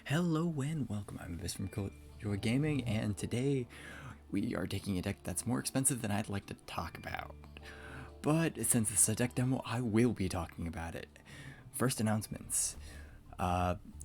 Hello and welcome, I'm Vis from yugioh Gaming, and today we are taking a deck that's more expensive than I'd like to talk about. But since it's a deck demo, I will be talking about it. First announcements.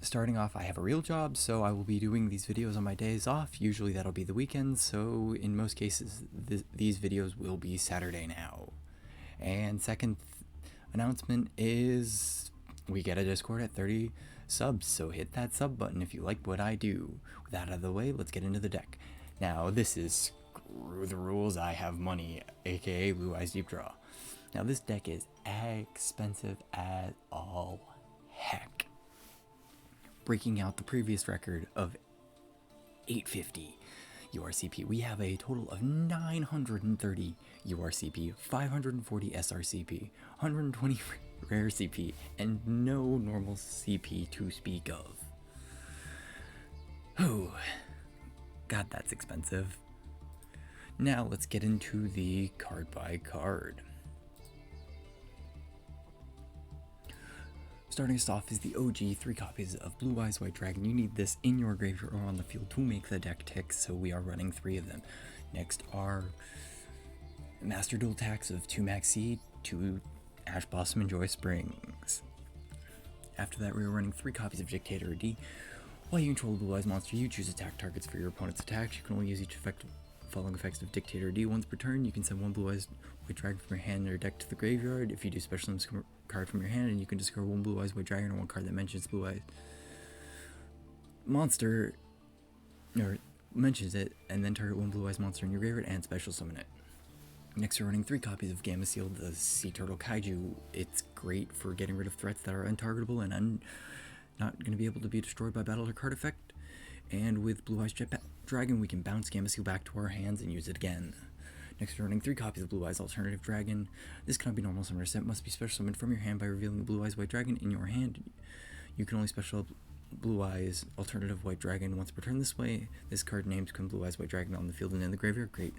Starting off, I have a real job, so I will be doing these videos on my days off. Usually that'll be the weekends, so in most cases these videos will be Saturday now. And second announcement is we get a Discord at 30 subs, so hit that sub button if you like what I do. With that out of the way, let's get into the deck. Now, this is Screw the Rules, I Have Money, aka Blue Eyes Deep Draw. Now, this deck is expensive as all heck. Breaking out the previous record of 850 URCP, we have a total of 930 URCP, 540 SRCP, 120 rare CP, and no normal CP to speak of. Oh, God, that's expensive. Now let's get into the card by card. Starting us off is the OG 3 copies of Blue Eyes White Dragon. You need this in your graveyard or on the field to make the deck tick, so we are running 3 of them. Next are Master Dual attacks of 2 Max Seed, 2 Ash Blossom, and Joy Springs. After that, we are running 3 copies of Dictator D. While you control the Blue Eyes monster, you choose attack targets for your opponent's attacks. You can only use each following effects of Dictator D once per turn. You can send 1 Blue Eyes White Dragon from your hand or deck to the graveyard. If you do special summons a card from your hand, and you can discard 1 Blue Eyes White Dragon or 1 card that mentions Blue Eyes monster, or mentions it, and then target 1 Blue Eyes monster in your graveyard and special summon it. Next, we're running 3 copies of Gamma Seal, the Sea Turtle Kaiju. It's great for getting rid of threats that are untargetable and not going to be able to be destroyed by battle or card effect. And with Blue Eyes Jet Dragon, we can bounce Gamma Seal back to our hands and use it again. Next, we're running 3 copies of Blue Eyes Alternative Dragon. This cannot be normal summoner set, must be special summoned from your hand by revealing the Blue Eyes White Dragon in your hand. You can only special Blue Eyes Alternative White Dragon once per turn this way. This card names become Blue Eyes White Dragon on the field and in the graveyard. Great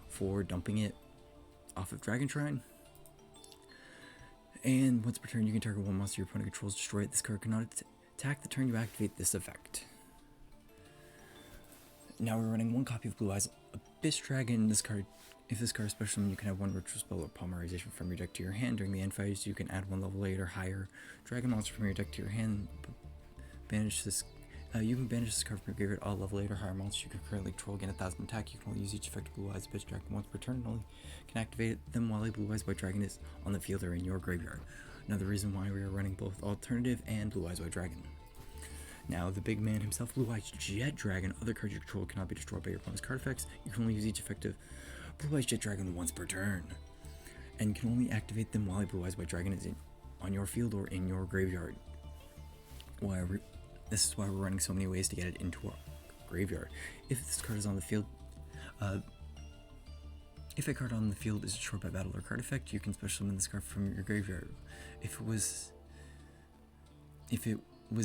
for dumping it off of Dragon Shrine. And once per turn, you can target 1 monster your opponent controls, destroy it. This card cannot attack the turn you activate this effect. Now we're running 1 copy of Blue Eyes Abyss Dragon. If this card is special summon, you can have 1 ritual spell or polymerization from your deck to your hand. During the end phase, you can add 1 level 8 or higher dragon monster from your deck to your hand. Banish this. You can banish this card from your graveyard. All level 8 or higher monsters you can currently control gain 1000 attack. You can only use each effect of Blue Eyes Abyss Dragon once per turn, and only can activate them while a Blue Eyes White Dragon is on the field or in your graveyard. Another reason why we are running both Alternative and Blue Eyes White Dragon. Now, the big man himself, Blue Eyes Jet Dragon. Other cards you control cannot be destroyed by your opponent's card effects. You can only use each effect of Blue Eyes Jet Dragon once per turn, and can only activate them while a Blue Eyes White Dragon is on your field or in your graveyard. This is why we're running so many ways to get it into our graveyard. If this card is on the field, if a card on the field is destroyed by battle or card effect, you can special summon this card from your graveyard. If it was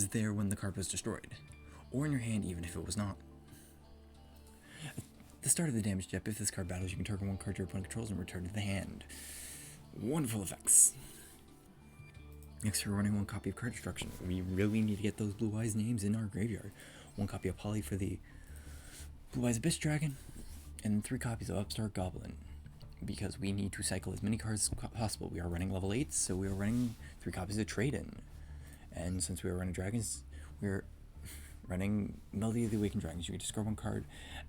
there when the card was destroyed, or in your hand even if it was not. At the start of the damage step, if this card battles, you can target 1 card your opponent controls and return to the hand. Wonderful effects. Next, we're running 1 copy of Card Destruction. We really need to get those Blue Eyes names in our graveyard. 1 copy of Poly for the Blue Eyes Abyss Dragon, and 3 copies of Upstart Goblin, because we need to cycle as many cards as possible. We are running level 8s, so we are running 3 copies of Trade-In. And since we are running dragons, we're running Melody of the Awakened Dragons. You can discard 1 card,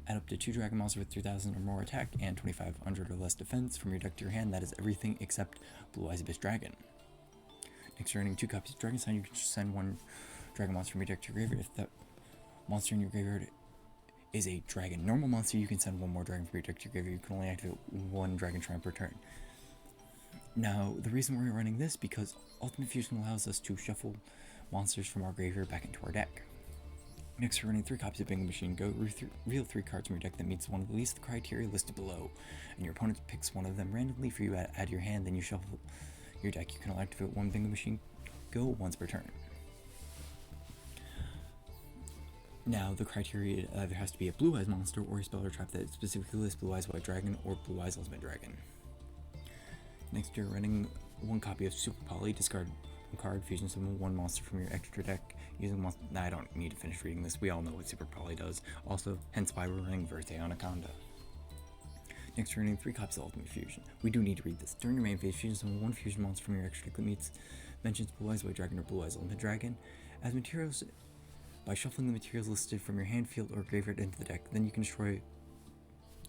add up to 2 dragon monsters with 3000 or more attack and 2500 or less defense from your deck to your hand. That is everything except Blue Eyes Abyss Dragon. Next, you're running 2 copies of Dragon Sign. You can just send 1 dragon monster from your deck to your graveyard. If that monster in your graveyard is a dragon normal monster, you can send 1 more dragon from your deck to your graveyard. You can only activate 1 Dragon Shrine per turn. Now, the reason we're running this because Ultimate Fusion allows us to shuffle monsters from our graveyard back into our deck. Next, we're running 3 copies of Bingo Machine Go. Reveal 3 cards from your deck that meets one of the least criteria listed below, and your opponent picks 1 of them randomly for you to add your hand. Then you shuffle your deck. You can only activate 1 Bingo Machine Go once per turn. Now, the criteria either has to be a Blue Eyes monster or a spell or trap that specifically lists Blue Eyes White Dragon or Blue Eyes Ultimate Dragon. Next, you're running 1 copy of Super Poly. Discard 1 card, fusion summon 1 monster from your extra deck. Using I don't need to finish reading this. We all know what Super Poly does. Also, hence why we're running Verte Anaconda. Next, we're running 3 copies of Ultimate Fusion. We do need to read this. During your main phase, fusion summon 1 fusion monster from your extra deck meets mentions Blue Eyes White Dragon or Blue Eyes Ultimate Dragon. As materials, by shuffling the materials listed from your hand, field, or graveyard into the deck, then you can destroy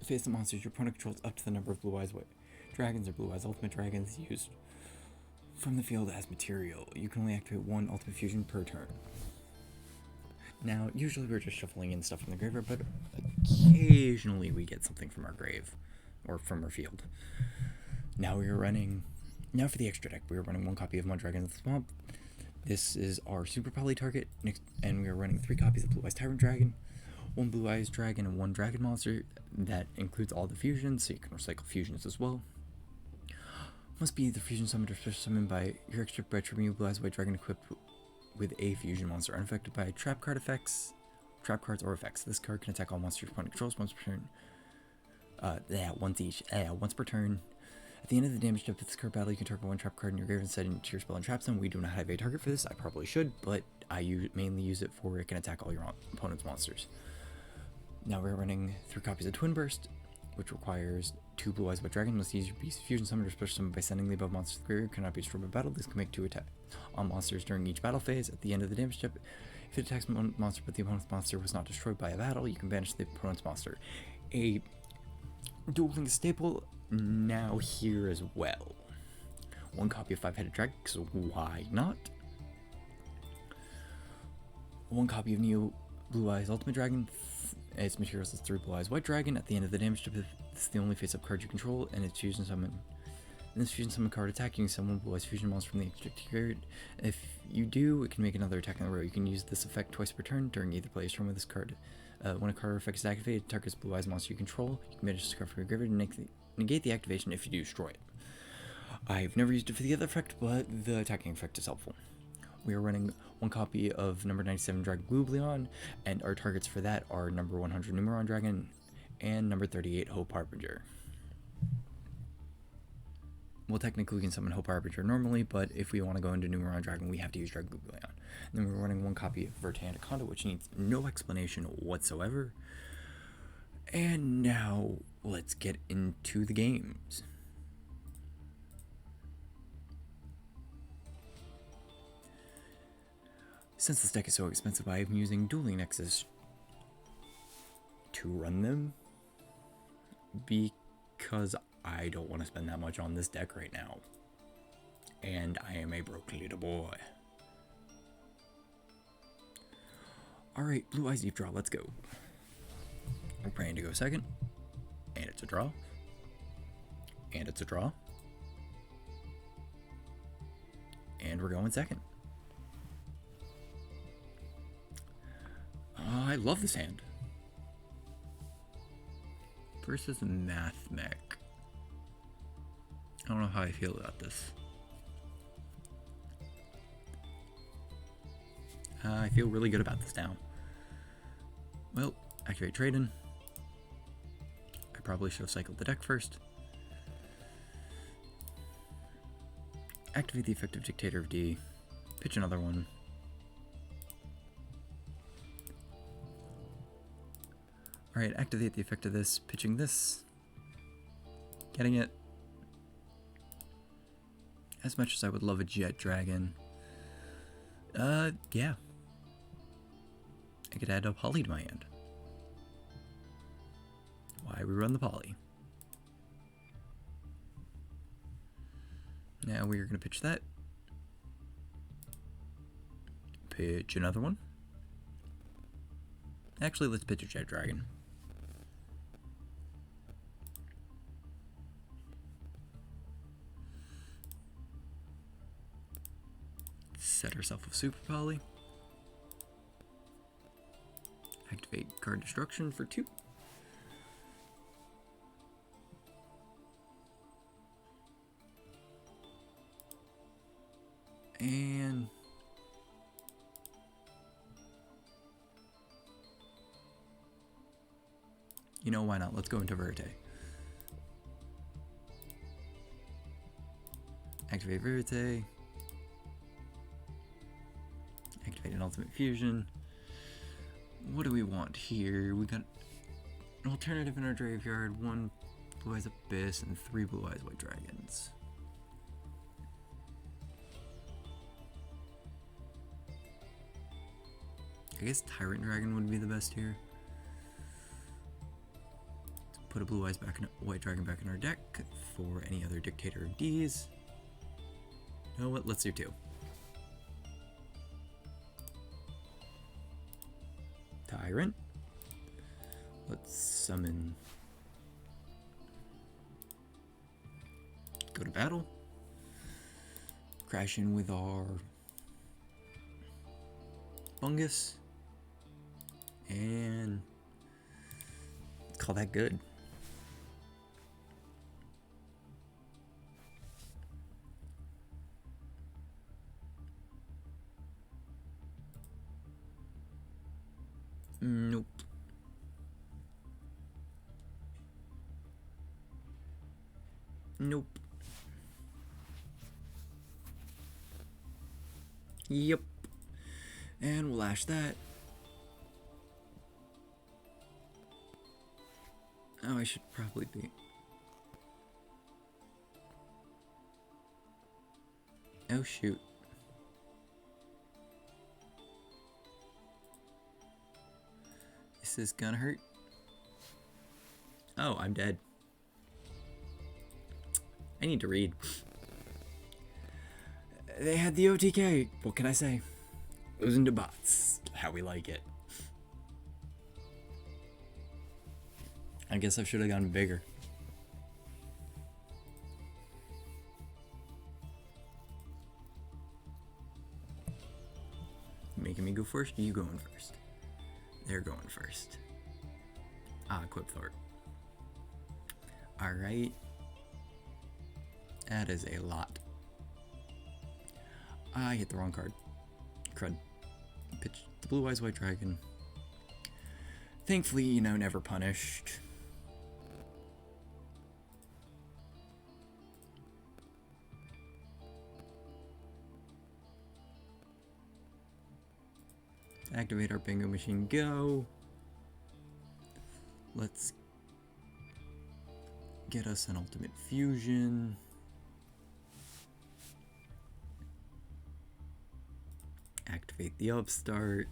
face the monsters your opponent controls up to the number of Blue Eyes White Dragons or Blue Eyes Ultimate Dragons used from the field as material. You can only activate 1 Ultimate Fusion per turn. Now, usually we're just shuffling in stuff from the graveyard, but occasionally we get something from our grave, or from our field. Now for the extra deck, we are running 1 copy of Mud Dragon of the Swamp. This is our Super Poly target, and we are running 3 copies of Blue Eyes Tyrant Dragon, 1 Blue Eyes Dragon, and 1 Dragon Monster. That includes all the fusions, so you can recycle fusions as well. Must be the fusion summoned or special summoned by your extra Blue Eyes White Dragon equipped with a fusion monster, unaffected by trap cards or effects. This card can attack all monsters your opponent controls once per turn. Once per turn. At the end of the damage step of this card battle, you can target 1 trap card in your graveyard and set it into your spell and trap zone. We do not have a target for this. I probably should, but I mainly use it for it can attack all your opponent's monsters. Now we're running 3 copies of Twin Burst, which requires 2 Blue Eyes White Dragon. Must use your Beast Fusion Summon or Special Summon by sending the above monsters to the graveyard. Cannot be destroyed by battle. This can make 2 attacks on monsters during each battle phase. At the end of the damage step, if it attacks one monster but the opponent's monster was not destroyed by a battle, you can banish the opponent's monster. A Duel Link staple now here as well. 1 copy of 5-Headed Dragon, because why not? 1 copy of Neo Blue Eyes Ultimate Dragon. Its materials is 3 Blue Eyes White Dragon. At the end of the damage step, this is the only face-up card you control, and it's fusion summon. In this fusion summon card attack, you can summon Blue Eyes Fusion monster from the extra graveyard. If you do, it can make another attack in a row. You can use this effect twice per turn during either player's turn with this card. When a card effect is activated, it targets Blue Eyes monster you control. You can banish this card from your graveyard and negate the activation if you do destroy it. I've never used it for the other effect, but the attacking effect is helpful. We are running 1 copy of number 97 Dragon Goobleon, and our targets for that are number 100 Numeron Dragon and number 38 Hope Harbinger. Well, technically we can summon Hope Harbinger normally, but if we want to go into Numeron Dragon, we have to use Dragon Goobleon. And then we're running 1 copy of Verte Anaconda, which needs no explanation whatsoever. And now, let's get into the games. Since this deck is so expensive, I am using Dueling Nexus to run them, because I don't want to spend that much on this deck right now. And I am a broke little boy. Alright, Blue Eyes Deep Draw, let's go. We're praying to go second. And it's a draw. And it's a draw. And we're going second. I love this hand. Versus Math Mech. I don't know how I feel about this. I feel really good about this now. Well, activate Trade-in. I probably should have cycled the deck first. Activate the effect of Dictator of D. Pitch another one. Alright, activate the effect of this. Pitching this. Getting it. As much as I would love a Jet Dragon. Yeah. I could add a Poly to my hand. Why rerun the Poly? Now we are going to pitch that. Pitch another one. Actually, let's pitch a Jet Dragon. Set herself with Super Poly. Activate Card Destruction for 2. And you know, why not? Let's go into Verte. Activate Verte. Activate another ultimate fusion. What do we want here? We got an alternative in our graveyard, 1 Blue Eyes Abyss and 3 Blue Eyes White Dragons. I guess Tyrant Dragon would be the best here. Let's put a Blue Eyes White Dragon back in our deck for any other Dictator of D's. You know what? Let's do 2. Tyrant. Let's summon. Go to battle. Crash in with our fungus. And call that good. Nope. Nope. Yep. And we'll ash that. Oh, I should probably be. Oh, shoot. This is gonna hurt. Oh, I'm dead. I need to read. They had the OTK. What can I say? Losing to bots. How we like it. I guess I should have gone bigger. Making me go first? Or you going first? They're going first. Ah, equip Thor. Alright. That is a lot. I hit the wrong card. Crud. Pitch the Blue Eyes White Dragon. Thankfully, you know, never punished. Activate our bingo machine, go. Let's get us an ultimate fusion. Activate the upstart.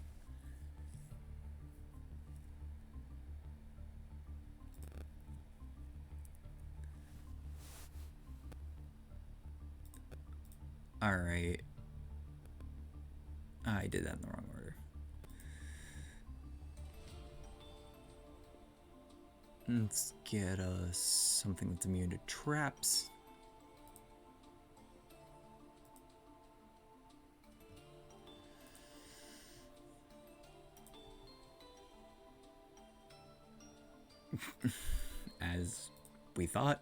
Alright. I did that in the wrong order. Let's get us something that's immune to traps. As we thought.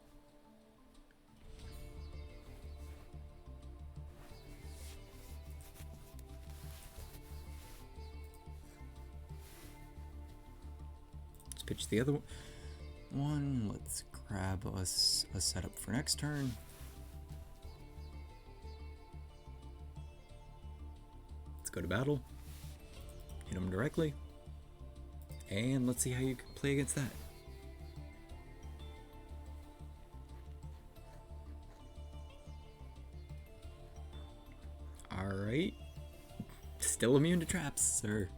Let's pitch the other one. Let's grab us a setup for next turn. Let's go to battle. Hit them directly. And let's see how you can play against that. Alright. Still immune to traps, sir.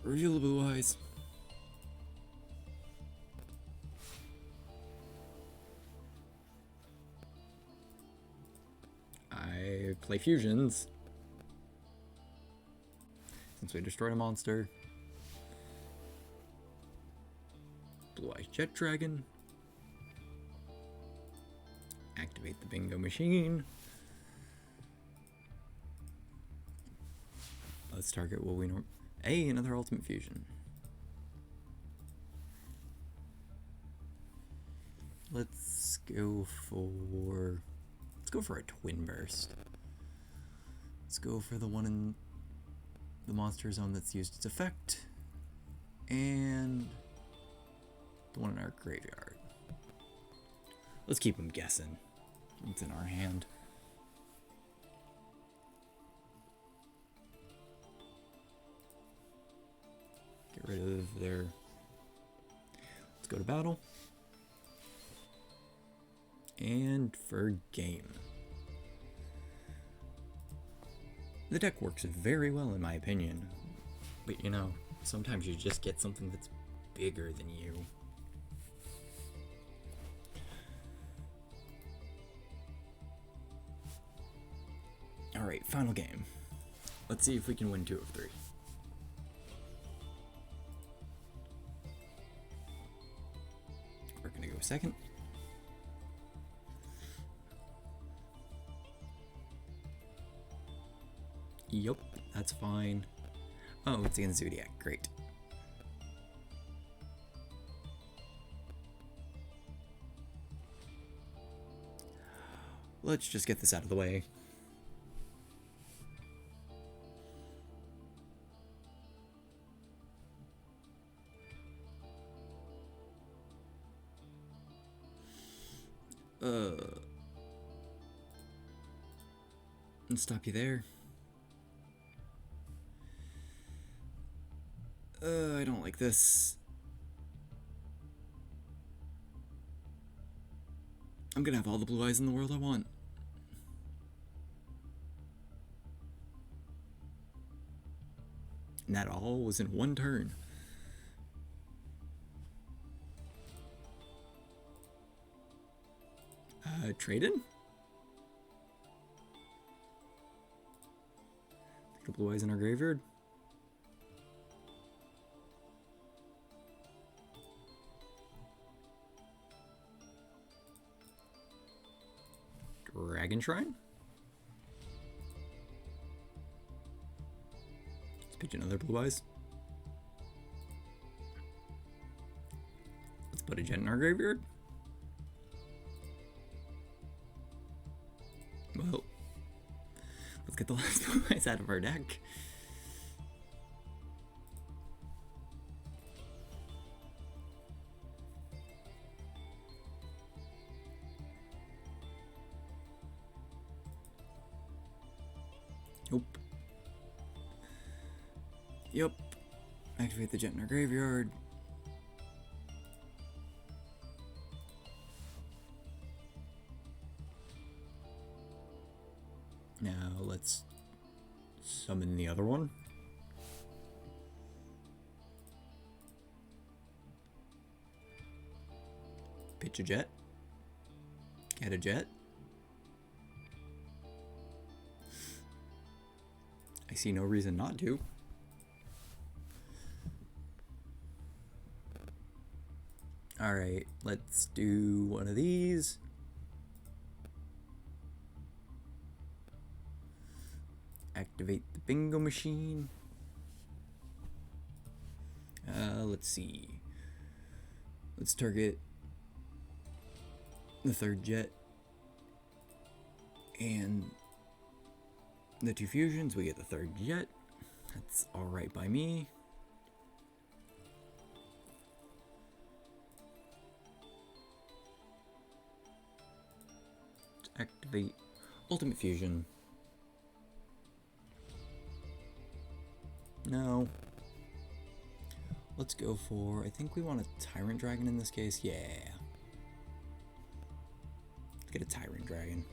Reveal the blue eyes. I play fusions. Since we destroyed a monster. Blue Eyes Jet Dragon. Activate the bingo machine. Let's target what we know. Hey, another ultimate fusion. Let's go for a twin burst. Let's go for the one in the monster zone that's used its effect. And the one in our graveyard. Let's keep them guessing. It's in our hand. Get rid of their... Let's go to battle. And for game. The deck works very well in my opinion. But you know, sometimes you just get something that's bigger than you. Alright, final game. Let's see if we can win 2 of 3. We're gonna go second. Yup, that's fine. Oh, it's against Zodiac. Great. Let's just get this out of the way. And stop you there. I don't like this. I'm gonna have all the blue eyes in the world I want. And that all was in one turn. Trade in? Take a blue eyes in our graveyard. Dragon Shrine? Let's pitch another blue eyes. Let's put a jet in our graveyard. Well, let's get the last blue eyes out of our deck. Nope. Yep. Activate the jet in our graveyard. Now let's summon the other one. Pitch a jet. Get a jet. I see no reason not to. Alright, let's do one of these. Activate the bingo machine. Let's see. Let's target the third jet and the 2 fusions. We get the third jet. That's alright by me. Let's activate ultimate fusion. No. Let's go for, I think we want a Tyrant Dragon in this case. Yeah. Let's get a Tyrant Dragon.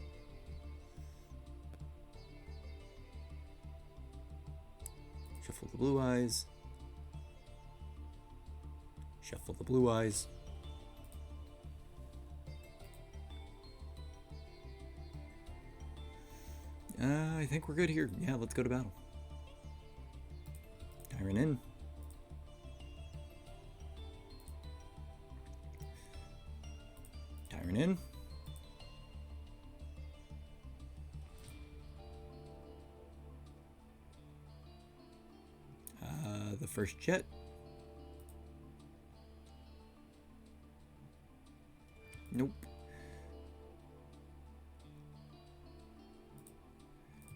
Shuffle the blue eyes. Shuffle the blue eyes. I think we're good here. Yeah, let's go to battle. Tyrant in. Tyrant in. The first jet. Nope.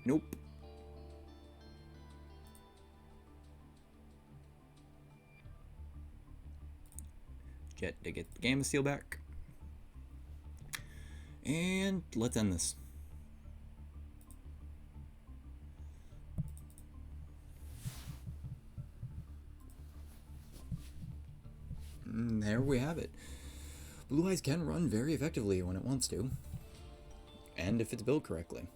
Nope. Jet to get the Gamma Steel back. And let's end this. there we have it. Blue Eyes can run very effectively when it wants to, and if it's built correctly.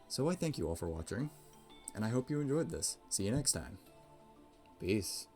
So I thank you all for watching, and I hope you enjoyed this. See you next time. Peace.